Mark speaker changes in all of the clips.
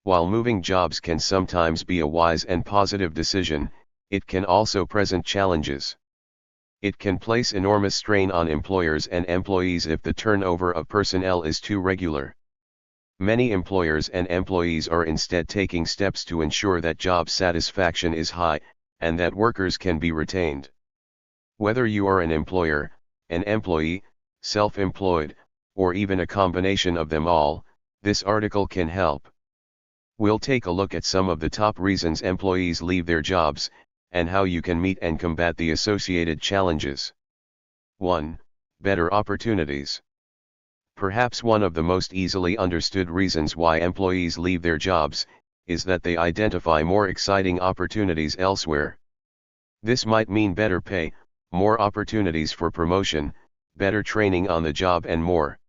Speaker 1: While moving jobs can sometimes be a wise and positive decision, it can also present challenges. It can place enormous strain on employers and employees if the turnover of personnel is too regular. Many employers and employees are instead taking steps to ensure that job satisfaction is high, and that workers can be retained. Whether you are an employer, an employee, self-employed, or even a combination of them all, this article can help. We'll take a look at some of the top reasons employees leave their jobs, and how you can meet and combat the associated challenges. 1. Better opportunities. Perhaps one of the most easily understood reasons why employees leave their jobs is that they identify more exciting opportunities elsewhere. This might mean better pay, more opportunities for promotion, better training on the job, and more.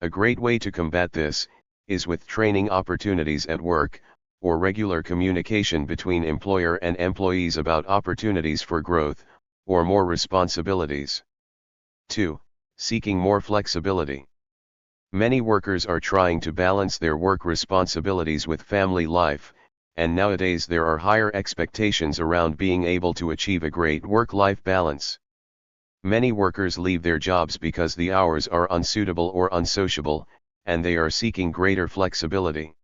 Speaker 1: A great way to combat this is with training opportunities at work, or regular communication between employer and employees about opportunities for growth, or more responsibilities. 2. Seeking more flexibility. Many workers are trying to balance their work responsibilities with family life, and nowadays there are higher expectations around being able to achieve a great work-life balance. Many workers leave their jobs because the hours are unsuitable or unsociable, and they are seeking greater flexibility.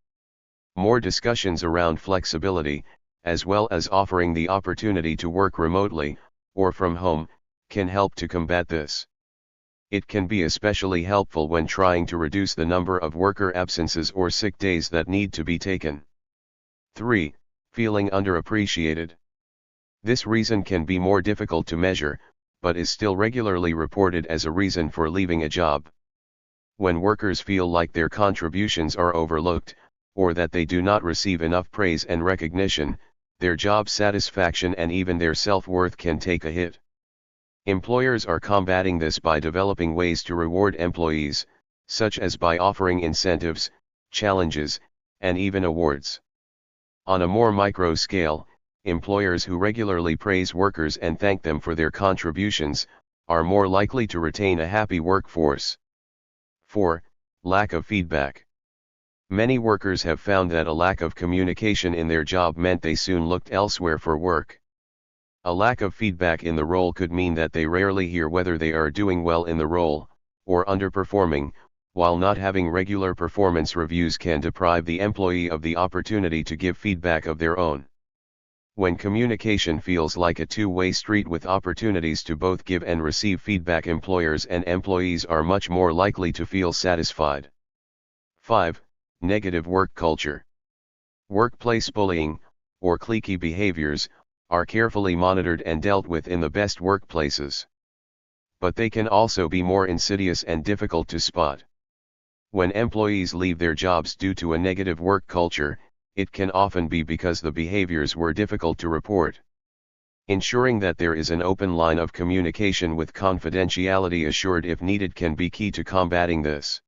Speaker 1: More discussions around flexibility, as well as offering the opportunity to work remotely, or from home, can help to combat this. It can be especially helpful when trying to reduce the number of worker absences or sick days that need to be taken. 3. Feeling underappreciated. This reason can be more difficult to measure, but is still regularly reported as a reason for leaving a job. When workers feel like their contributions are overlooked, or that they do not receive enough praise and recognition, their job satisfaction and even their self-worth can take a hit. Employers are combating this by developing ways to reward employees, such as by offering incentives, challenges, and even awards. On a more micro scale, employers who regularly praise workers and thank them for their contributions are more likely to retain a happy workforce. 4. Lack of feedback. Many workers have found that a lack of communication in their job meant they soon looked elsewhere for work. A lack of feedback in the role could mean that they rarely hear whether they are doing well in the role, or underperforming, while not having regular performance reviews can deprive the employee of the opportunity to give feedback of their own. When communication feels like a two-way street with opportunities to both give and receive feedback, employers and employees are much more likely to feel satisfied. 5. Negative work culture. Workplace bullying, or cliquey behaviors, are carefully monitored and dealt with in the best workplaces. But they can also be more insidious and difficult to spot. When employees leave their jobs due to a negative work culture, it can often be because the behaviors were difficult to report. Ensuring that there is an open line of communication with confidentiality assured if needed can be key to combating this.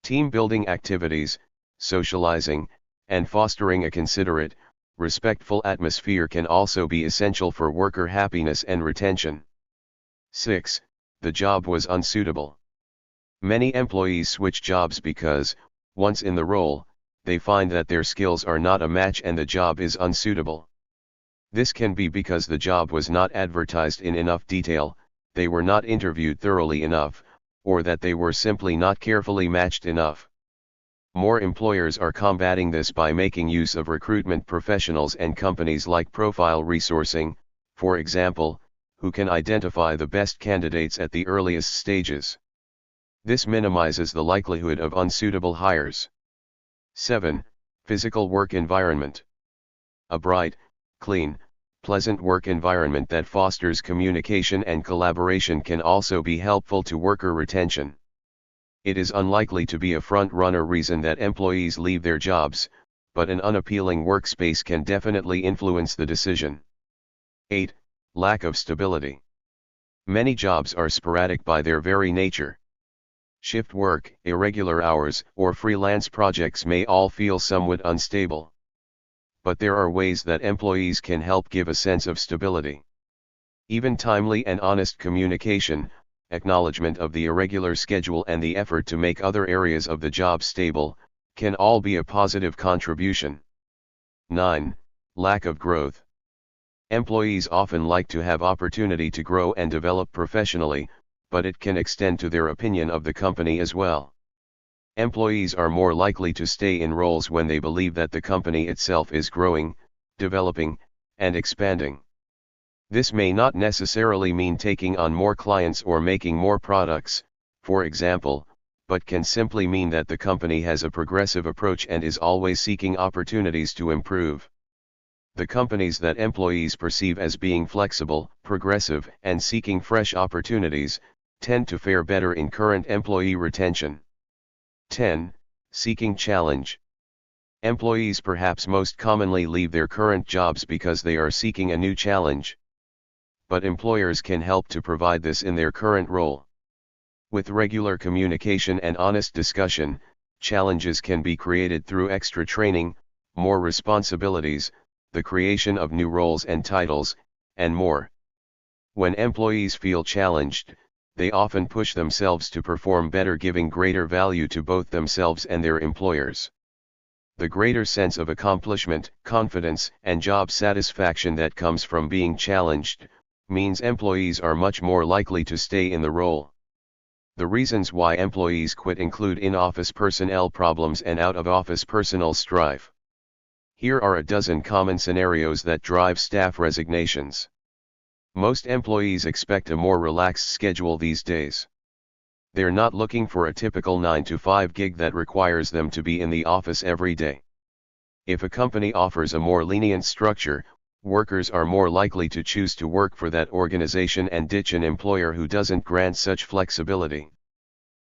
Speaker 1: Team building activities, socializing, and fostering a considerate, respectful atmosphere can also be essential for worker happiness and retention. 6. The job was unsuitable. Many employees switch jobs because, once in the role, they find that their skills are not a match and the job is unsuitable. This can be because the job was not advertised in enough detail, they were not interviewed thoroughly enough, or that they were simply not carefully matched enough. More employers are combating this by making use of recruitment professionals and companies like Profile Resourcing, for example, who can identify the best candidates at the earliest stages. This minimizes the likelihood of unsuitable hires. 7. Physical work environment. A bright, clean, pleasant work environment that fosters communication and collaboration can also be helpful to worker retention. It is unlikely to be a front-runner reason that employees leave their jobs, but an unappealing workspace can definitely influence the decision. 8. Lack of stability. Many jobs are sporadic by their very nature. Shift work, irregular hours, or freelance projects may all feel somewhat unstable. But there are ways that employees can help give a sense of stability. Even timely and honest communication, acknowledgement of the irregular schedule, and the effort to make other areas of the job stable, can all be a positive contribution. 9. Lack of growth. Employees often like to have opportunity to grow and develop professionally, but it can extend to their opinion of the company as well. Employees are more likely to stay in roles when they believe that the company itself is growing, developing, and expanding. This may not necessarily mean taking on more clients or making more products, for example, but can simply mean that the company has a progressive approach and is always seeking opportunities to improve. The companies that employees perceive as being flexible, progressive, and seeking fresh opportunities, tend to fare better in current employee retention. 10. Seeking challenge. Employees perhaps most commonly leave their current jobs because they are seeking a new challenge. But employers can help to provide this in their current role. With regular communication and honest discussion, challenges can be created through extra training, more responsibilities, the creation of new roles and titles, and more. When employees feel challenged, they often push themselves to perform better, giving greater value to both themselves and their employers. The greater sense of accomplishment, confidence, and job satisfaction that comes from being challenged means employees are much more likely to stay in the role. The reasons why employees quit include in-office personnel problems and out-of-office personal strife. Here are a dozen common scenarios that drive staff resignations. Most employees expect a more relaxed schedule these days. They're not looking for a typical 9-to-5 gig that requires them to be in the office every day. If a company offers a more lenient structure, workers are more likely to choose to work for that organization and ditch an employer who doesn't grant such flexibility.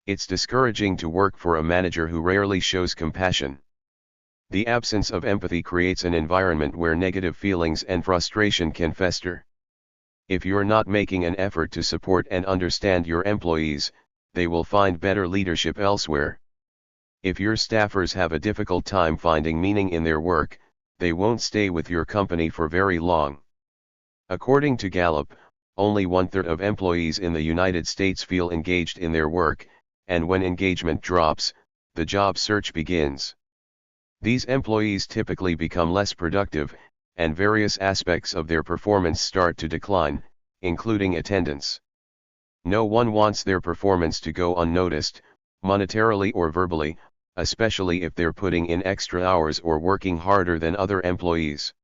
Speaker 1: It's discouraging to work for a manager who rarely shows compassion. The absence of empathy creates an environment where negative feelings and frustration can fester. If you're not making an effort to support and understand your employees, they will find better leadership elsewhere. If your staffers have a difficult time finding meaning in their work, they won't stay with your company for very long. According to Gallup, only 1/3 of employees in the United States feel engaged in their work, and when engagement drops, the job search begins. These employees typically become less productive, and various aspects of their performance start to decline, including attendance. No one wants their performance to go unnoticed, monetarily or verbally, especially if they're putting in extra hours or working harder than other employees.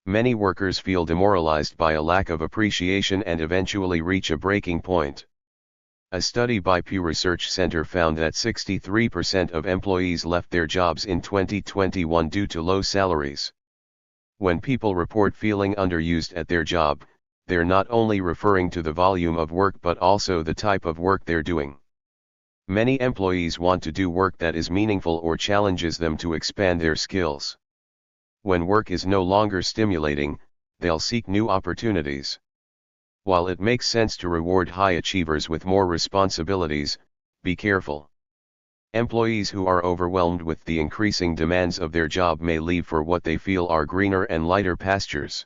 Speaker 1: Many workers feel demoralized by a lack of appreciation and eventually reach a breaking point. A study by Pew Research Center found that 63% of employees left their jobs in 2021 due to low salaries. When people report feeling underused at their job, they're not only referring to the volume of work but also the type of work they're doing. Many employees want to do work that is meaningful or challenges them to expand their skills. When work is no longer stimulating, they'll seek new opportunities. While it makes sense to reward high achievers with more responsibilities, be careful. Employees who are overwhelmed with the increasing demands of their job may leave for what they feel are greener and lighter pastures.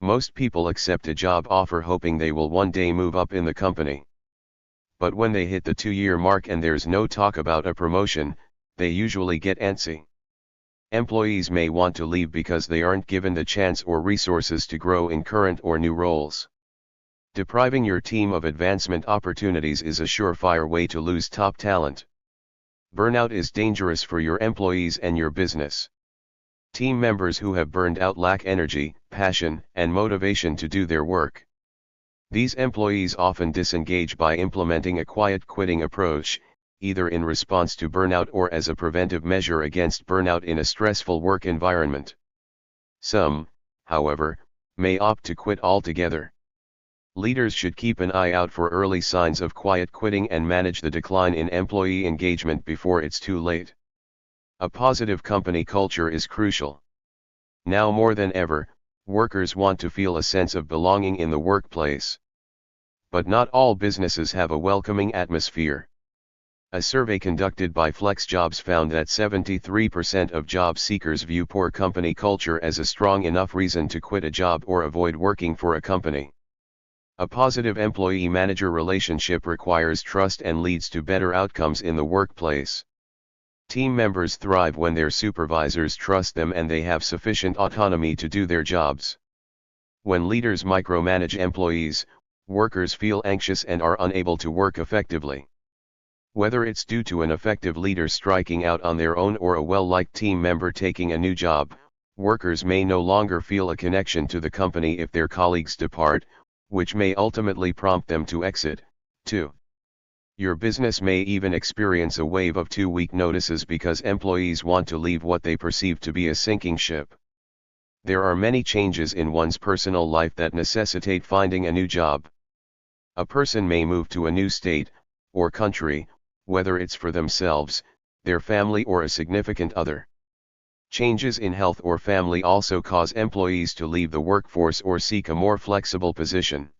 Speaker 1: Most people accept a job offer hoping they will one day move up in the company. But when they hit the 2-year mark and there's no talk about a promotion, they usually get antsy. Employees may want to leave because they aren't given the chance or resources to grow in current or new roles. Depriving your team of advancement opportunities is a surefire way to lose top talent. Burnout is dangerous for your employees and your business. Team members who have burned out lack energy, passion, and motivation to do their work. These employees often disengage by implementing a quiet quitting approach, either in response to burnout or as a preventive measure against burnout in a stressful work environment. Some, however, may opt to quit altogether. Leaders should keep an eye out for early signs of quiet quitting and manage the decline in employee engagement before it's too late. A positive company culture is crucial. Now more than ever, workers want to feel a sense of belonging in the workplace. But not all businesses have a welcoming atmosphere. A survey conducted by FlexJobs found that 73% of job seekers view poor company culture as a strong enough reason to quit a job or avoid working for a company. A positive employee-manager relationship requires trust and leads to better outcomes in the workplace. Team members thrive when their supervisors trust them and they have sufficient autonomy to do their jobs. When leaders micromanage employees, workers feel anxious and are unable to work effectively. Whether it's due to an effective leader striking out on their own or a well-liked team member taking a new job, workers may no longer feel a connection to the company if their colleagues depart, which may ultimately prompt them to exit. 2. Your business may even experience a wave of 2-week notices because employees want to leave what they perceive to be a sinking ship. There are many changes in one's personal life that necessitate finding a new job. A person may move to a new state, or country, whether it's for themselves, their family or a significant other. Changes in health or family also cause employees to leave the workforce or seek a more flexible position.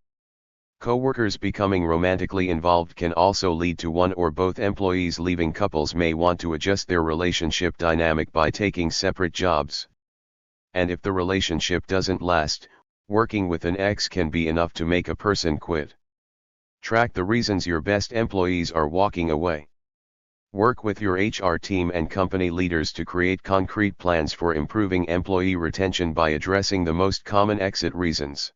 Speaker 1: Co-workers becoming romantically involved can also lead to one or both employees leaving. Couples may want to adjust their relationship dynamic by taking separate jobs. And if the relationship doesn't last, working with an ex can be enough to make a person quit. Track the reasons your best employees are walking away. Work with your HR team and company leaders to create concrete plans for improving employee retention by addressing the most common exit reasons.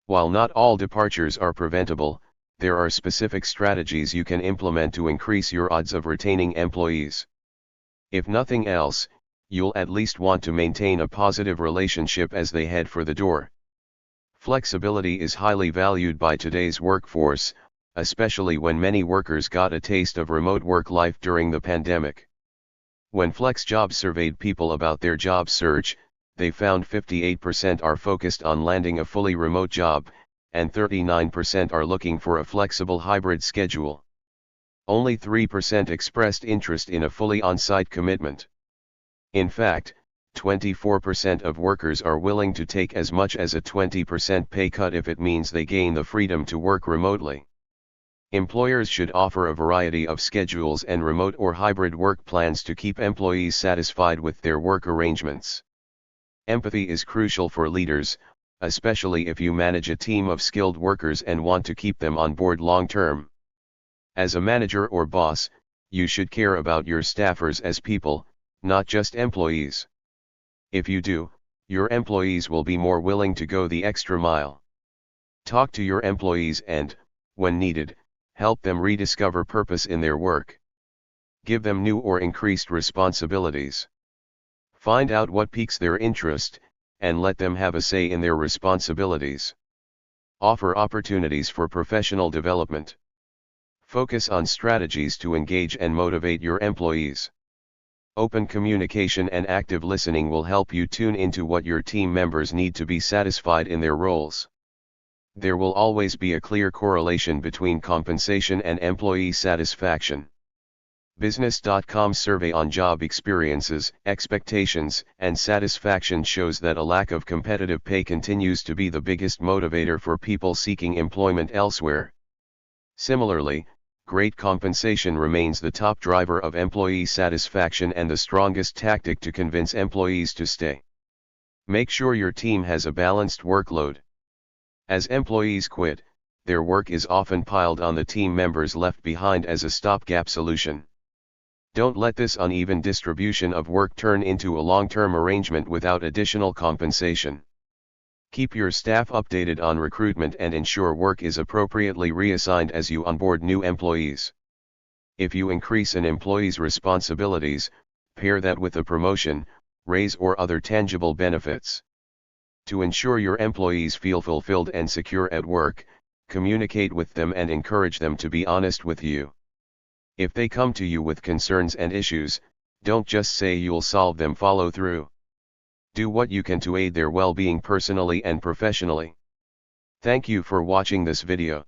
Speaker 1: While not all departures are preventable, there are specific strategies you can implement to increase your odds of retaining employees. If nothing else, you'll at least want to maintain a positive relationship as they head for the door. Flexibility is highly valued by today's workforce, especially when many workers got a taste of remote work life during the pandemic. When FlexJobs surveyed people about their job search, they found 58% are focused on landing a fully remote job, and 39% are looking for a flexible hybrid schedule. Only 3% expressed interest in a fully on-site commitment. In fact, 24% of workers are willing to take as much as a 20% pay cut if it means they gain the freedom to work remotely. Employers should offer a variety of schedules and remote or hybrid work plans to keep employees satisfied with their work arrangements. Empathy is crucial for leaders, especially if you manage a team of skilled workers and want to keep them on board long term. As a manager or boss, you should care about your staffers as people, not just employees. If you do, your employees will be more willing to go the extra mile. Talk to your employees and, when needed, help them rediscover purpose in their work. Give them new or increased responsibilities. Find out what piques their interest, and let them have a say in their responsibilities. Offer opportunities for professional development. Focus on strategies to engage and motivate your employees. Open communication and active listening will help you tune into what your team members need to be satisfied in their roles. There will always be a clear correlation between compensation and employee satisfaction. Business.com's survey on job experiences, expectations, and satisfaction shows that a lack of competitive pay continues to be the biggest motivator for people seeking employment elsewhere. Similarly, great compensation remains the top driver of employee satisfaction and the strongest tactic to convince employees to stay. Make sure your team has a balanced workload. As employees quit, their work is often piled on the team members left behind as a stopgap solution. Don't let this uneven distribution of work turn into a long-term arrangement without additional compensation. Keep your staff updated on recruitment and ensure work is appropriately reassigned as you onboard new employees. If you increase an employee's responsibilities, pair that with a promotion, raise or other tangible benefits. To ensure your employees feel fulfilled and secure at work, communicate with them and encourage them to be honest with you. If they come to you with concerns and issues, don't just say you'll solve them, follow through. Do what you can to aid their well-being personally and professionally. Thank you for watching this video.